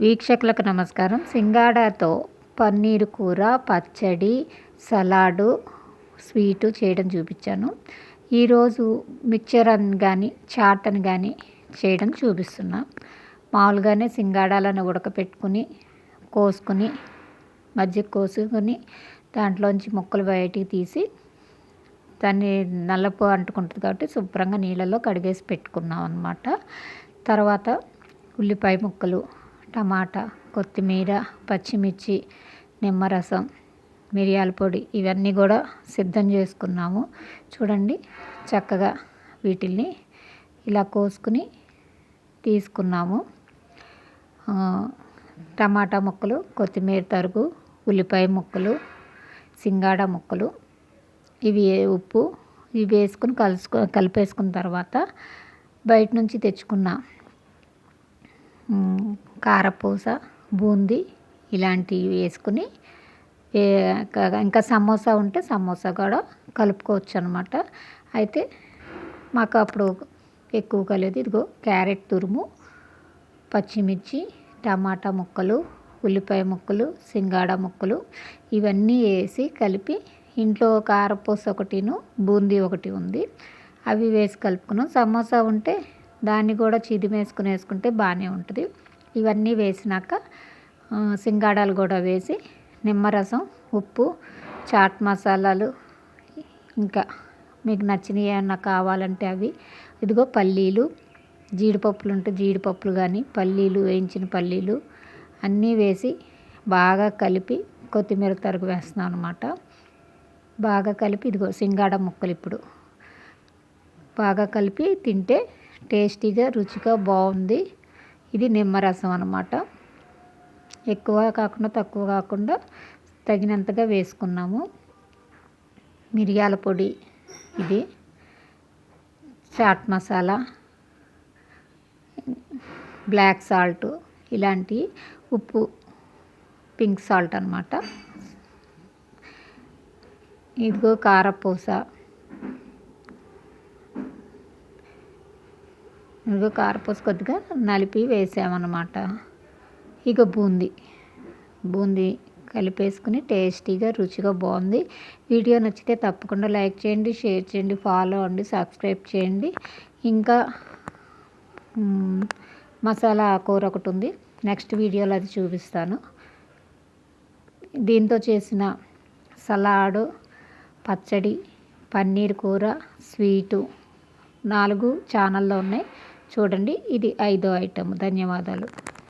వీక్షకులకు నమస్కారం. సింగాడాతో పన్నీరు కూర, పచ్చడి, సలాడు, స్వీటు చేయడం చూపించాను. ఈరోజు మిక్చర్ అని కానీ చాట్ అని కానీ చేయడం చూపిస్తున్నా. మామూలుగానే సింగాడాలను ఉడకపెట్టుకుని కోసుకుని మధ్య కోసుకొని దాంట్లోంచి ముక్కలు బయటికి తీసి దాన్ని నల్లపు అంటుకుంటుంది కాబట్టి శుభ్రంగా నీళ్ళలో కడిగేసి పెట్టుకున్నాం అన్నమాట. తర్వాత ఉల్లిపాయ ముక్కలు, టమాటా, కొత్తిమీర, పచ్చిమిర్చి, నిమ్మరసం, మిరియాల పొడి ఇవన్నీ కూడా సిద్ధం చేసుకున్నాము. చూడండి చక్కగా వీటిల్ని ఇలా కోసుకుని తీసుకున్నాము. టమాటా ముక్కలు, కొత్తిమీర తరుగు, ఉల్లిపాయ ముక్కలు, సింగాడా ముక్కలు, ఇవి ఉప్పు ఇవి వేసుకుని కలిపేసుకున్న తర్వాత బయట నుంచి తెచ్చుకున్న కారపూస, బూందీ ఇలాంటివి వేసుకుని ఇంకా సమోసా ఉంటే సమోసా కూడా కలుపుకోవచ్చు అనమాట. అయితే మాకు అప్పుడు ఎక్కువ కలేదు. ఇదిగో క్యారెట్ తురుము, పచ్చిమిర్చి, టమాటా ముక్కలు, ఉల్లిపాయ ముక్కలు, సింగాడా ముక్కలు ఇవన్నీ వేసి కలిపి ఇంట్లో కారపూస ఒకటిను బూందీ ఒకటి ఉంది, అవి వేసి కలుపుకున్నాం. సమోసా ఉంటే దాన్ని కూడా వేసుకుంటే బాగానే ఉంటుంది. ఇవన్నీ వేసినాక సింగాడాలు కూడా వేసి నిమ్మరసం, ఉప్పు, చాట్ మసాలాలు ఇంకా మీకు నచ్చినవి ఏమన్నా కావాలంటే అవి, ఇదిగో పల్లీలు, జీడిపప్పులు ఉంటే జీడిపప్పులు కానీ పల్లీలు, వేయించిన పల్లీలు అన్నీ వేసి బాగా కలిపి కొత్తిమీర తరుగు వేస్తున్నాం అనమాట. బాగా కలిపి ఇదిగో సింగాడా ముక్కలు ఇప్పుడు బాగా కలిపి తింటే టేస్టీగా రుచిగా బాగుంది. ఇది నిమ్మరసం అన్నమాట. ఎక్కువ కాకుండా తక్కువ కాకుండా తగినంతగా వేసుకున్నాము. మిరియాల పొడి, ఇది చాట్ మసాలా, బ్లాక్ సాల్ట్ ఇలాంటి ఉప్పు, పింక్ సాల్ట్ అన్నమాట. ఇదిగో కారపూస, ఇదిగో కారపూస కొద్దిగా నలిపి వేసామన్నమాట. ఇక బూందీ కలిపేసుకుని టేస్టీగా రుచిగా బాగుంది. వీడియో నచ్చితే తప్పకుండా లైక్ చేయండి, షేర్ చేయండి, ఫాలో అవ్వండి, సబ్స్క్రైబ్ చేయండి. ఇంకా మసాలా కూర ఒకటి ఉంది, నెక్స్ట్ వీడియోలో అది చూపిస్తాను. దీంతో చేసిన సలాడు, పచ్చడి, పన్నీర్ కూర, స్వీటు 4 ఛానల్లో ఉన్నాయి చూడండి. ఇది 5వ ఐటెం. ధన్యవాదాలు.